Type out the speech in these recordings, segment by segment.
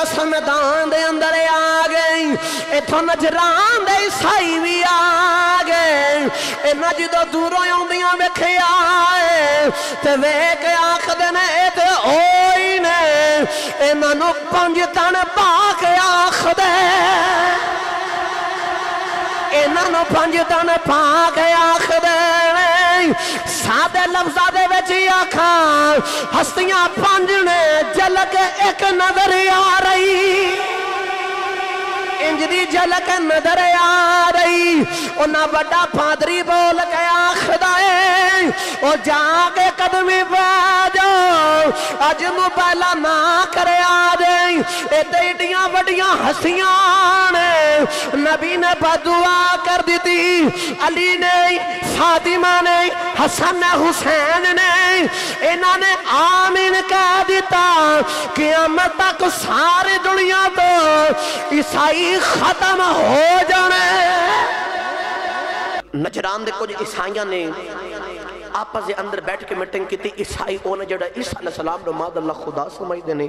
اس میدان دے اندر آ گئی اتھوں نجران دے عیسائی بھی آ گئے انہاں جدوں دوروں آوندیاں ویکھیا تے ویکھ آکھدے نے اے تے اوہی نے انہاں نوں 5 تن پا کے آکھدے انہاں نوں 5 تن پا کے آکھدے سادے لفظاں دے وچ آکھاں ہستیاں 5 نے جھلک ایک نظر آ رہی انجدی جھلک نظر آ رہی انہاں بڑا پادری بول کے آکھدا ہے او جا کے قدمی پا جاؤ اج موبائلہ نہ کرے آ جائیں ایڈیاں وڈیاں ہستیاں نے نبی نے بدعا کر دی تھی علی نے فاطمہ نے حسن حسین نے انہاں نے آمین کہہ دیتا قیامت تک ساری دنیا تو عیسائی ختم ہو جانے نجران دے کچھ عیسائیاں نے آپس دے اندر بیٹھ کے میٹنگ کی تھی عیسائی اونے جڑا عیسیٰ علیہ السلام رو ماد اللہ خدا سمجھ دینے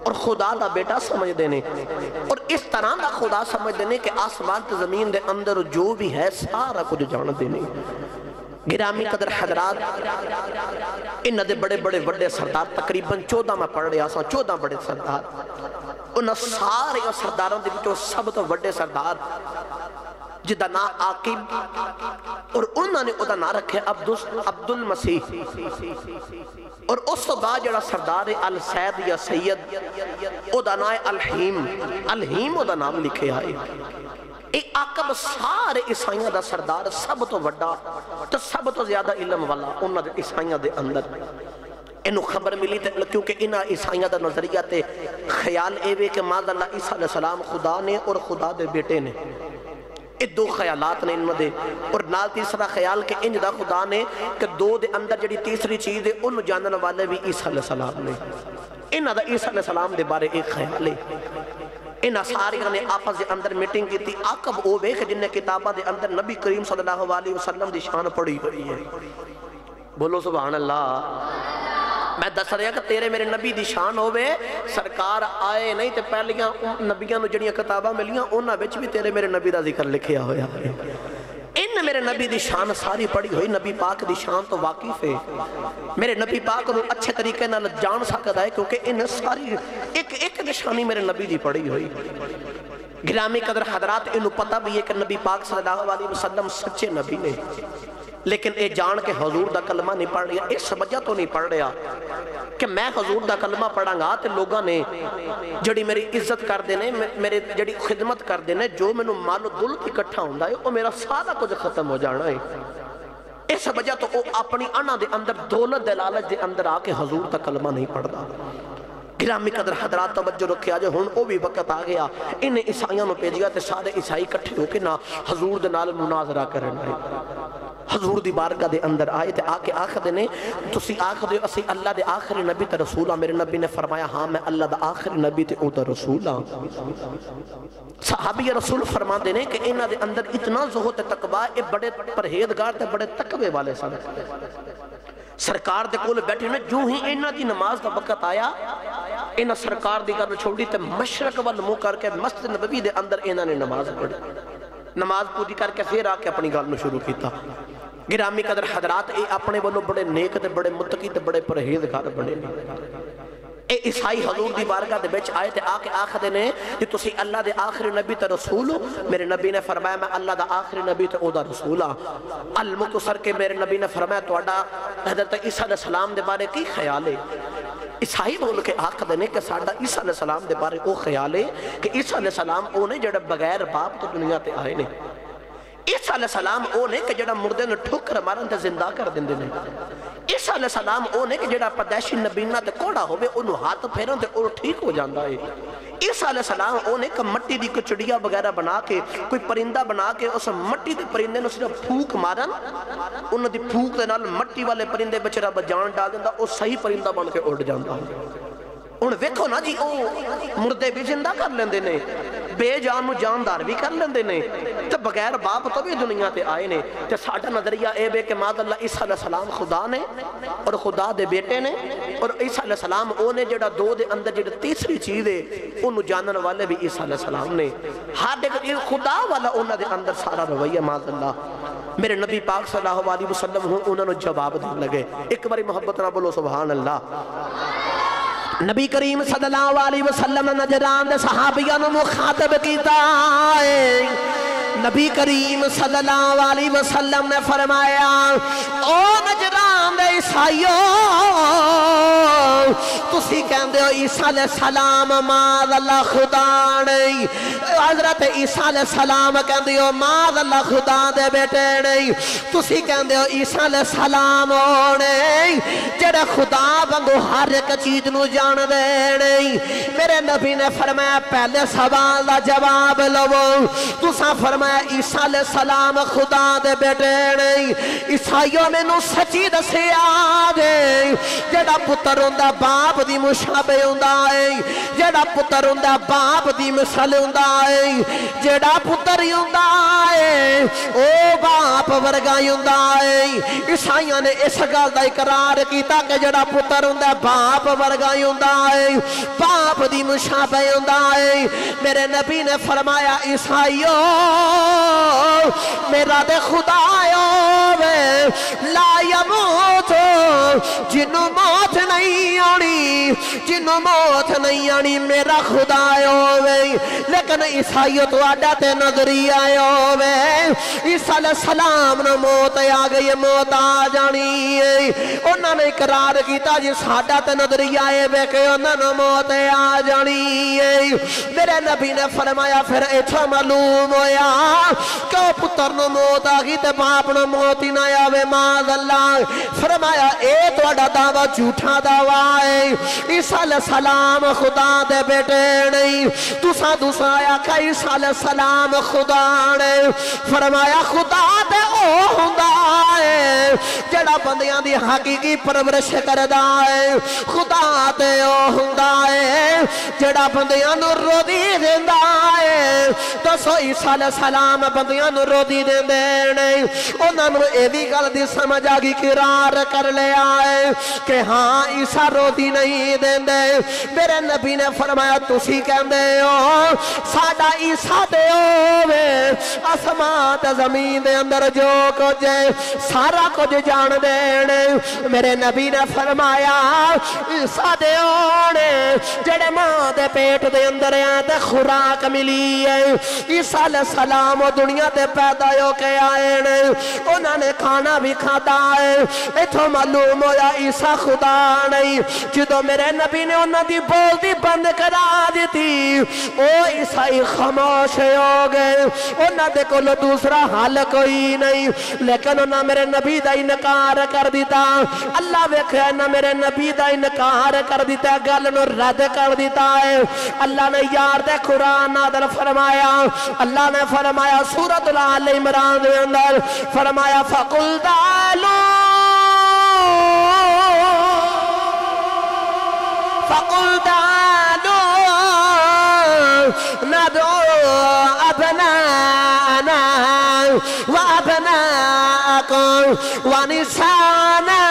اور خدا دا بیٹا سمجھ دینے اور اس طرح دا خدا سمجھ دینے کہ آسمان تے زمین دے اندر جو بھی ہے سارا کچھ جان دینے گرامی قدر حضرات انہاں دے بڑے بڑے وڈے سردار تقریباً 14 میں پڑھ رہے آسان 14 بڑے سردار انہاں سارے سرداروں دے بچوں سب تو وڈے سردار جدہ نا آقب اور انہوں نے ادھا نا رکھے عبد المسیح اور اس تو بعد جڑا سردار السید یا سید ادھا نا الحیم الحیم ادھا نام لکھے آئے ایک آقب سارے عیسائیاں دا سردار سب تو وڈا تو سب تو زیادہ علم والا انہوں نے عیسائیاں دے اندر انہوں خبر ملی تھے کیونکہ انہاں عیسائیاں دا نظریہ تے خیال ایوے کہ ماذا اللہ عیسیٰ علیہ السلام خدا نے اور خدا دے بیٹے نے یہ 2 خیالات نے انہوں دے اور نال تیسرا خیال کہ انج دا خدا نے کہ 2 دے اندر جڑی تیسری چیز ہے انہوں جاننے والے بھی عیسیٰ علیہ السلام نے انہوں دا عیسیٰ علیہ السلام دے بارے ایک خیال ہے انہاں ساریاں نے آپس دے اندر میٹنگ کی تھی عاقب او ویکھ جن نے کتابہ دے اندر نبی کریم صلی اللہ علیہ وسلم دی شان پڑھی ہوئی ہے بولو سبحان اللہ میں دس رہا کہ تیرے میرے نبی دی شان ہوئے سرکار آئے نہیں تے پہلیاں نبیاں نو جڑیاں کتاباں ملیاں انہاں وچ بھی تیرے میرے نبی دا ذکر لکھیا ہویا ہے ان میرے نبی دی شان ساری پڑھی ہوئی نبی پاک دی شان تو واقف ہے میرے نبی پاک نو اچھے طریقے نال جان سکتا ہے کیونکہ ان ساری ایک نشانی میرے نبی دی پڑھی ہوئی گرامی قدر حضرات انہوں پتہ بھی ہے کہ نبی پاک صلی اللہ علیہ وسلم سچے نبی نے لیکن اے جان کے حضور دا کلمہ نہیں پڑھ رہا اس وجہ تو نہیں پڑھ رہا کہ میں حضور دا کلمہ پڑھاں گا تے لوگاں نے جڑی میری عزت کر دینے میرے جڑی خدمت کر دینے جو میں نو مال و دولت اکٹھا ہوندہ ہے وہ میرا سارا کچھ ختم ہو جانا ہے اس وجہ تو وہ اپنی انا دے اندر دولت دلالت دے اندر آ کے حضور دا کلمہ نہیں پڑھدا گرامی قدر حضرات توجہ رکھے آجے ہون او بھی وقت آ گیا انہیں عیسائیوں نے پیجیا تے سارے عیسائی کٹھے ہو کے نا حضور دے نال مناظرہ کرنا ہے حضور دی بارگاہ دے اندر آئے تے آکے آخر دینے تسی آخر دے اسی اللہ دے آخری نبی تے رسولہ میرے نبی نے فرمایا ہاں میں اللہ دے آخری نبی تے او تے رسولہ صحابی رسول فرما دینے کہ انہ دے اندر اتنا زہد تقوی اے بڑے پرہیزگار تے بڑے تقوی والے سن سرکار دے کول بیٹھے میں جو ہی انہ دی نماز دا وقت آیا انہ سرکار دی گھر چھوڑی تے مشرق والمو کر کے مسجد نبوی دے اندر انہ نے نماز پڑھی نماز پوری کر کے پھر آکے اپنی گل میں شروع کیتا گرامی قدر حضرات اے اپنے والوں بڑے نیک تے بڑے متقی تے بڑے پرہیزگار بنے اے عیسائی حضور دی بارگاہ دے بیچ آئے تے آکے آخر دینے کہ تسی اللہ دے آخری نبی تے رسول ہو میرے نبی نے فرمایا میں اللہ دے آخری نبی تے او دا رسول ہاں المقتصر کے میرے نبی نے فرمایا تو اڈا حضرت عیسیٰ علیہ السلام دے بارے کی خیال ہے عیسائی بول کے آخر دینے کہ ساڑھا عیسیٰ علیہ السلام دے بارے او خیال ہے کہ عیسیٰ علیہ السلام او نے جڑا بغیر باپ تو دنیا تے آئے نے عیسیٰ علیہ السلام او نے کہ جڑا مردے نے ٹھکر مارن تے زندہ کر دیں دے عیسیٰ علیہ السلام او نے کہ جڑا پدیشی نبینہ تے کوڑا ہوئے انہوں ہاتھ پھیرن تے اور ٹھیک ہو جاندہ ہے عیسیٰ علیہ السلام او نے کہ مٹی دی کچڑیا وغیرہ بنا کے کوئی پرندہ بنا کے اس مٹی دے پرندے نے صرف پھوک مارن انہوں دی پھوک دے نال مٹی والے پرندے بچرہ بجان ڈال دیندہ او صحیح پرندہ بن کے اڑ جاندہ ان ویکھو نا جی او مردے بھی زندہ کر لیندے نے بے جان نو جاندار بھی کر لیندے نے تے بغیر باپ تو بھی دنیا تے آئے نے تے ساڈا نظریہ اے بے کہ ماذ اللہ عیسیٰ علیہ السلام خدا نے اور خدا دے بیٹے نے اور عیسیٰ علیہ السلام او نے جڑا دو دے اندر جڑا تیسری چیز ہے انہوں جانن والے بھی عیسیٰ علیہ السلام نے ہر ایک خدا والا انہوں دے اندر سارا رویہ ماذ اللہ میرے نبی پاک صلی اللہ علیہ وسلم ہوں انہوں نے جواب دے لگے ایک باری محبت نہ بولو سبحان اللہ نبی کریم صلی اللہ علیہ وسلم نے نجران دے صحابیاں نو مخاطب کیتا ہے نبی کریم صلی اللہ علیہ وسلم نے فرمایا او نجران دے عیسائیوں تسی کہندے ہو عیسیٰ علیہ السلام ماذ اللہ خدا نہیں حضرت عیسیٰ علیہ السلام کہندے ہو ماذ اللہ خدا دے بیٹے نہیں تسی کہندے ہو عیسیٰ علیہ السلام ہو نہیں جڑے خدا وانگو ہر ایک چیز نو جان دے نہیں میرے نبی نے فرمایا پہلے سوال دا جواب لو تساں فرمایا عیسیٰ علیہ السلام خدا دے بیٹے نہیں عیسائیوں میں نو سچی دسے آگے جڑا پتر ہوندہ باپ دی مشابہ ہوندہ ہے جڑا پتر ہوندہ باپ دی مثل ہوندہ ہے جڑا پتر ہوندہ ہے او باپ ورگا ہوندہ ہے عیسائیوں نے اس گل دا اقرار کیتا کہ جڑا پتر ہوندہ باپ ورگا ہوندہ ہے باپ دی مشابہ ہوندہ ہے میرے نبی نے فرمایا عیسائیوں میرا دے خدایوں میں لا یموت جنو موت نہیں آنی جنو موت نہیں آنی میرا خدایوں میں لیکن عیسائیوں تو آڈا تے نظری آئیوں میں عیسیٰ علیہ السلام نے موت آگئی موت آ جانی انہوں نے اقرار کیتا جی ساڈا تے نظری آئے بے کہ انہوں نے موت آ جانی میرے نبی نے فرمایا پھر ایتھا معلوم ہویا کہ پتر نو موت آگی تے باپ نو موت ہی نہ آوے ماذ اللہ فرمایا اے تو اڈا دعویٰ جھوٹا دعویٰ ہے عیسیٰ علیہ السلام خدا دے بیٹے نہیں دوسرا آیا کہ عیسیٰ علیہ السلام خدا نے فرمایا خدا دے او ہوندا ہے جڑا بندیاں دی حقیقی پرورش کردا ہے خدا تے او ہوندا ہے جڑا بندیاں نو روزی دیندا ہے دسو عیسیٰ علیہ السلام بندیاں نو روزی دیندے نہیں انہاں نو اے وی گل دی سمجھ آ گئی قرار کر لیا ہے کہ ہاں عیسیٰ روزی نہیں دیندے میرے نبی نے فرمایا تسی کہندے ہو ساڈا عیسیٰ دے ہووے آسمان تے زمین دے اندر جو کچھ ہے سارا کچھ جان دینے میرے نبی نے فرمایا عیسیٰ دے ہونے جڑے ماں دے پیٹ دے اندر ہیں تے خوراک ملی ہے عیسیٰ علیہ السلام دنیا تے پیدا ہو کے آئے نے انہوں نے کھانا بھی کھاتا ہے ایتھو معلوم ہویا عیسیٰ خدا نہیں جدو میرے نبی نے انہوں دی بول دی بند کرا دی تھی او عیسائی خاموش ہو گئے انہوں دے کولو دوسرا حل کوئی نہیں لیکن انہوں میرے نبی دا انکار کر دیتا اللہ ویکھے نہ میرے نبی دا انکار کر دیتا گل نو رد کر دیتا ہے اللہ نے یار دے قرآن نازل فرمایا اللہ نے فرمایا سورۃ آل عمران دے اندر فرمایا فَقُلْ دَعَلُوا فَقُلْ دَعَلُوا نَدْعُوا أَبْنَاءَنَا وَأَبْنَاءَكُمْ وَنِسَاءَنَا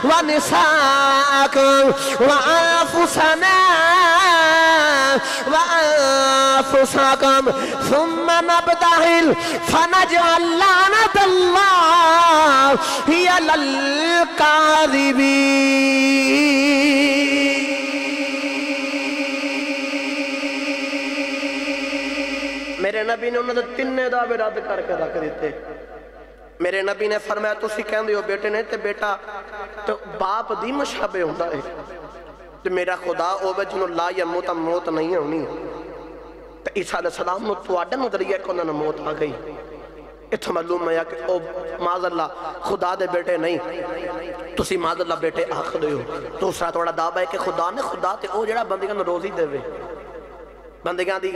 وَنِسَاءَكُمْ وَأَنفُسَنَا وَأَنفُسَكُمْ ثُمَّ نَبْتَهِلْ فَنَجْعَلْ لَعْنَةَ اللَّهِ هِيَ لِلْكَاذِبِينَ میرے نبی نے انہوں نے تینے دعوے رد کر کے رکھ دیتے میرے نبی نے فرمایا تسی کہندے ہو بیٹے نے تے بیٹا تو باپ دی مشابہ ہوندہ ہے تو میرا خدا ہوئے جنہوں لا یا موت نہیں ہونی تو عیسیٰ علیہ السلام نو تو آڈا نظریہ کہ انہوں نے موت آ گئی اتھا معلوم ہے کہ او معاذ اللہ خدا دے بیٹے نہیں تسی معاذ اللہ بیٹے آخ دے ہو دوسرا توڑا دعویٰ ہے کہ خدا نے خدا تے او جڑا بندگاں نو روزی دے وے بندگاں دی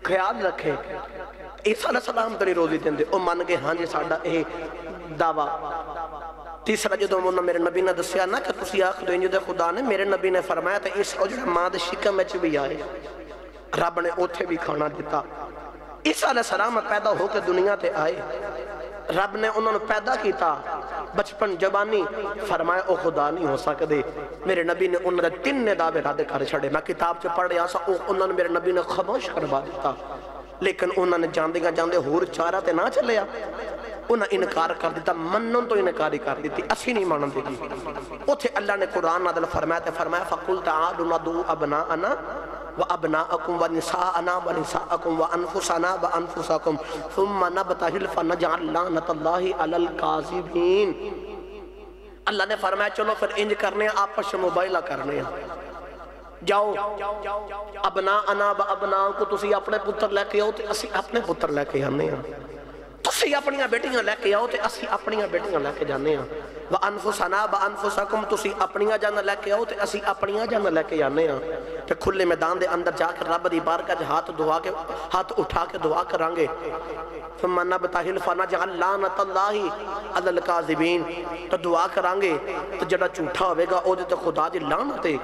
خیال رکھے عیسیٰ علیہ السلام تری روزی دیں دے او من کے ہاں جی ساڑھا اے دعویٰ تیسرا جدو انہوں میرے نبی نے دسیا نا کہ تسی آخ دو انجو دے خدا نے میرے نبی نے فرمایا تا عیسیٰ جڑا ماں دے شکم میں بھی آئے رب نے اوتھے بھی کھانا دیتا عیسیٰ علیہ السلام پیدا ہو کے دنیا تے آئے رب نے انہوں نے پیدا کیتا بچپن جوانی فرمایا او خدا نہیں ہو سکدے میرے نبی نے انہوں نے 3 دعوے رد کر چھڑے میں کتاب سے پڑھ رہا سا انہوں نے میرے نبی نے خاموش کروا دیتا لیکن انہوں نے جاندیاں جاندے ہور چارہ تے نہ چلیا انہوں نے انکار کر دیتا منن تو انکاری کر دیتی اسی نہیں مانن دیتی اوتھے اللہ نے قرآن نازل فرمایا فَقُلْ تَعَالُوا نَدْعُوا أَبْنَاءَنَا وَأَبْنَاءَكُمْ وَنِسَاءَنَا وَنِسَاءَكُمْ وَأَنفُسَنَا وَأَنفُسَكُمْ ثُمَّ نَبْتَهِلْ فَنَجْعَلْ لَعْنَةَ اللَّهِ عَلَى الْكَاذِبِينَ اللہ نے فرمایا چلو پھر انج کرنے آپس سے موبائلہ کرنے جاؤ ابناءنا و ابناءکم تسی اپنے پتر لے کے آؤ تے اسی اپنے پتر لے کے آنے ہیں تسی اپنیاں بیٹیاں لے کے آؤ تے اسی اپنیاں بیٹیاں لے کے جانے ہیں وَأَنفُسَنَا وَأَنفُسَكُمْ تسی اپنیاں جانا لے کے آؤ تے اسی اپنیاں جانا لے کے جانے ہیں پھر کھلے میدان دے اندر جا کے رب دی بارگاہ ہاتھ اٹھا کے دعا کرانگے ثم نبتہل فنجعل لعنت اللہ علی الکاذبین تو دعا کرانگے تو جڑا جھوٹا ہوئے گا او دے تے خدا دی لعنت ہے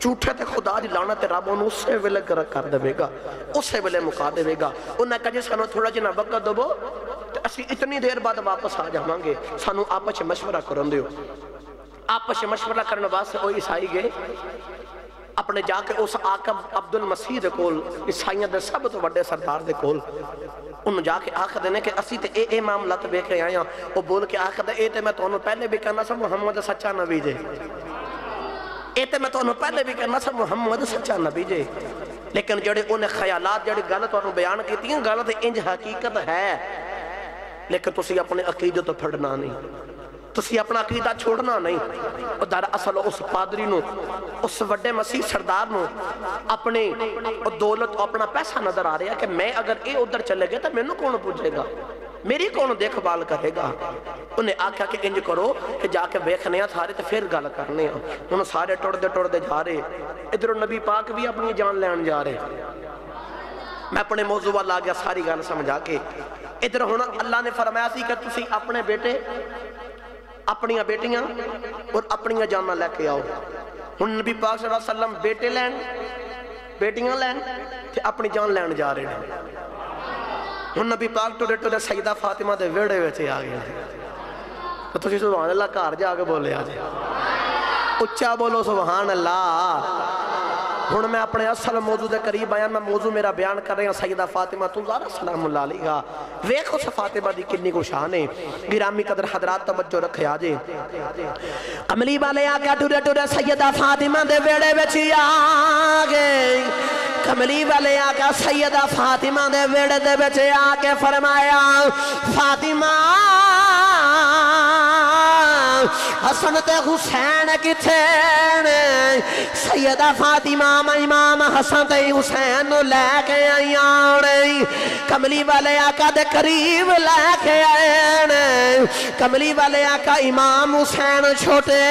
جھوٹے تے خدا دی لعنت رب انہوں اسے ویلے کر دے گا اسے ویلے مکا دے گا انہیں کہا جی سانو تھوڑا جنا وقت دو تو اسی اتنی دیر بعد واپس آ جاؤں گے سانو آپس مشورہ کرن دیو آپس مشورہ کرنے واسطے وہ عیسائی گئے اپنے جا کے اس آقا عبد المسیح دے کول عیسائیاں دے سب تو بڑے سردار دے کول انہوں جا کے آخر دینے کہ اسی تے اے معاملہ تے بے کے آیا وہ بول کے آخر دے اے تے میں تو انہوں پہلے بھی کہنا سا محمد سچا نبی جے اے تے میں تو انہوں پہلے بھی کہنا سا محمد سچا نبی جے لیکن جڑے انہیں خیالات جڑے غلط انہوں بیان کیتی ہیں غلط انج حقیقت ہے لیکن تسی اپنے عقیدہ تو پھڑنا نہیں تسی اپنا عقیدہ چھوڑنا نہیں اور در اصل اس پادری نو اس وڈے مسیح سردار نو اپنے دولت اپنا پیسہ نظر آ رہا ہے کہ میں اگر اے ادھر چلے گئے تو میں نو کون پوچھے گا میری کون دیکھ بھال کرے گا انہیں آکھا کہ انج کرو کہ جا کے بیکھنے ہیں سارے تو پھر گل کرنے ہیں انہوں سارے ٹوڑ دے جا رہے ادھر نبی پاک بھی اپنی جان لین جا رہے میں اپنے موضوع والا آ گیا ساری گل سمجھا کے ادھر ہونا اللہ نے فرمایا سی کہ تسی اپنے بیٹے اپنیاں بیٹیاں اور اپنیاں جاننا لے کے آؤ ہن نبی پاک صلی اللہ علیہ وسلم بیٹے لین بیٹیاں لین تے اپنی جان لین جا رہے ہیں ہن نبی پاک ٹوڑے سیدہ فاطمہ دے ویڑے ویچے آ گئے تو تسی سبحان اللہ گھر جا کے بولے آ جائے اچھا بولو سبحان اللہ ہن میں اپنے اصل موضوع دے قریب آیا میں موضوع میرا بیان کر رہے ہیں سیدہ فاطمہ زہرا سلام اللہ علیہا ویکھو اس فاطمہ دی کنی کو شان ہے گرامی قدر حضرات توجہ رکھے آجے عملی والے آگا ٹورے سیدہ فاطمہ دے ویڑے وچی آگے کملی والے آگا سیدہ فاطمہ دے ویڑے دے وچی آگے فرمایا فاطمہ حسن تے حسین کتھے سیدہ فاطمہ امام حسن تے حسین لے کے آئیں کملی والے آقا دے قریب لے کے آئیں کملی والے آقا امام حسین چھوٹے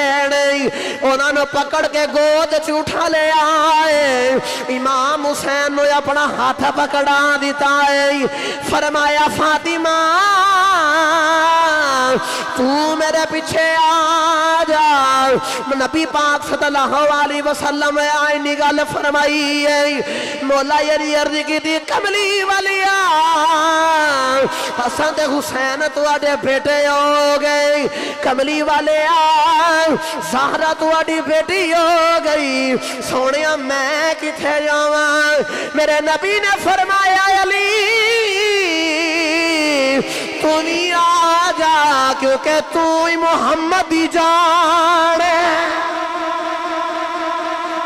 انہوں نے پکڑ کے گود چوٹھا لے آئے امام حسین نے اپنا ہاتھ پکڑا دیتا ہے فرمایا فاطمہ تو میرے پیچھے آ جا نبی پاک صلی اللہ علیہ وسلم آئی نگال فرمائی مولا یری عرضی کی دی کملی والیا حسن تے حسین تو آڈے بیٹے ہو گئی کملی والیا زہرہ تو آڈی بیٹی ہو گئی سونیا میں کتھے جاواں میرے نبی نے فرمایا علی تو نہیں آ جا کیونکہ تو ہی محمدی جانے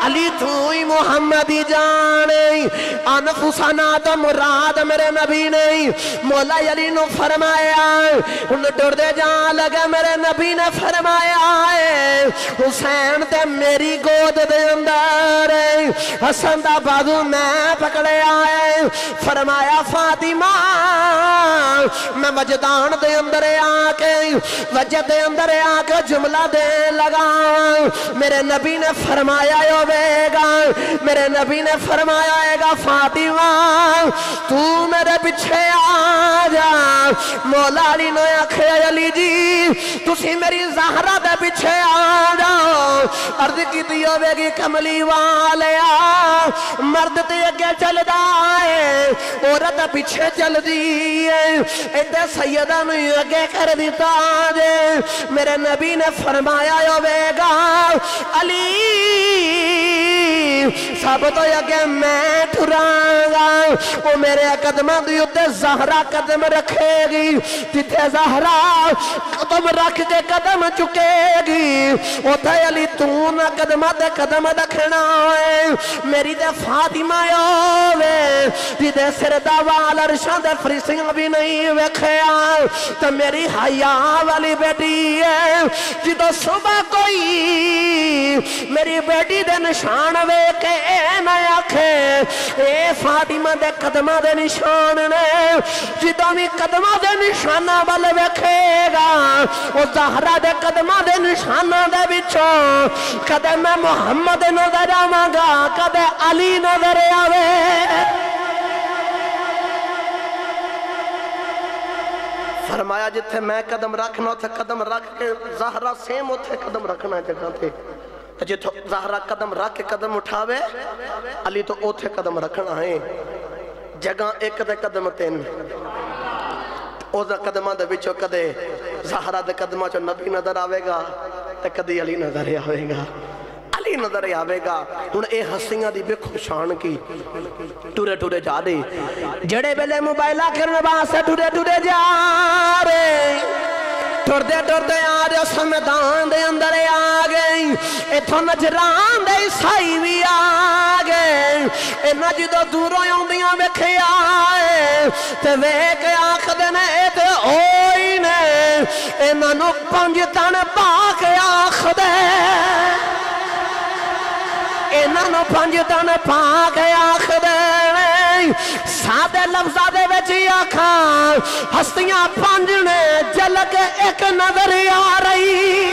علی تو ہی محمدی جانے انفسنا تو مراد میرے نبی نہیں مولا علی نے فرمایا ان ڈر دے جان لگا میرے نبی نے فرمایا حسین تے میری گود دے اندر حسن دا بازو میں پکڑے آئے فرمایا فاطمہ میں وجدان دے اندر آکے وجد دے اندر آکے جملہ دے لگا میرے نبی نے فرمایا میرے نبی نے فرمایا گا فاطمہ تو میرے پیچھے آ جا مولا علی نے آکھے علی جی تسی میری زہرہ دے پیچھے آ جاؤ عرض کی ہوئے گی کملی والیا مرد تے اگے چل دا ہے عورت پیچھے چل دی ہے ادھے سیدہ نے اگے کر دیتا جے میرے نبی نے فرمایا ہوئے گا علی سب تو اگے میں ٹھرانگا وہ میرے قدمہ دیوتے زہرہ قدم رکھے گی جتے زہرہ قدم رکھ کے قدم چکے گی وہ تھے علی تو نہ قدمہ دے قدم دکھنا ہے میری دے فاطمہ ہوئے جتے سردہ والا رشان دے فریسیاں بھی نہیں وکھیا تو میری حیاء والی بیٹی ہے جدو صبح کوئی میری بیٹی دے نشان وے کے نہ آکھے اے فاطمہ دے قدمہ دے نشان نے جدو بھی قدمہ دے نشانہ والے وکھے گا وہ زہرہ دے قدمہ دے نشانہ دے بچوں کدے میں محمد نظر آمانگا کدے علی نظر آوے فرمایا جتھے میں قدم رکھنا تھے قدم رکھ کے زہرہ سیم ہوتے قدم رکھنا جگہ تھے جتھے زہرہ قدم رکھ کے قدم اٹھاوے علی تو اوتھے قدم رکھنا ہے جگہ ایک دے قدم تین او دا قدمہ دے بچو کدے زہرہ دے قدمہ چو نبی نظر آوے گا تے کدی علی نظر آوے گا علی نظر آوے گا انہوں اے ہستیاں دی بے خوشان کی ٹورے ٹورے جا دے جڑے بلے موبائلہ کرنے باسے ٹورے ٹورے جا رہے ٹردے ٹردے آرے اس میدان دے اندر آگئے اتھو نجران دے عیسائی بھی آگئے اے نجدو دوروں یوندیاں بکھے آئے تے ویک آخ دینے تے اوئی نے اے نانو پنجتان پاک آخ دے اے نانو پنجتان پاک آخ دے سادے لفظہ دے ویچی آکھاں ہستیاں پانجنے جلک ایک نظر آ رہی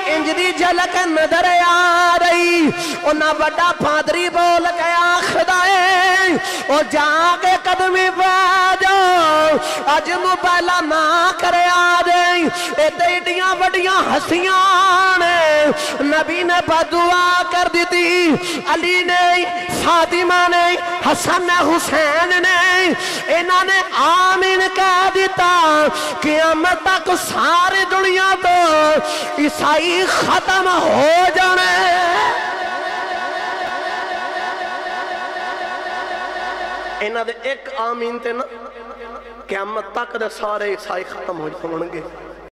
انجدی جلک نظر آ رہی انہا بڑا پادری بول کے آخدائے او جا کے قدمی باجو آج موبائلہ نہ کرے آجیں اے دیٹیاں بڑیاں ہستیاں نے نبی نے بدعا کر دی تھی علی نے فاطمہ نے حسن حسین نے انہوں نے آمین کہہ دیتا قیامت تک سارے دنیا تو عیسائی ختم ہو جانے انہوں نے ایک آمین تے نا قیامت تک دے سارے عیسائی ختم ہو جانے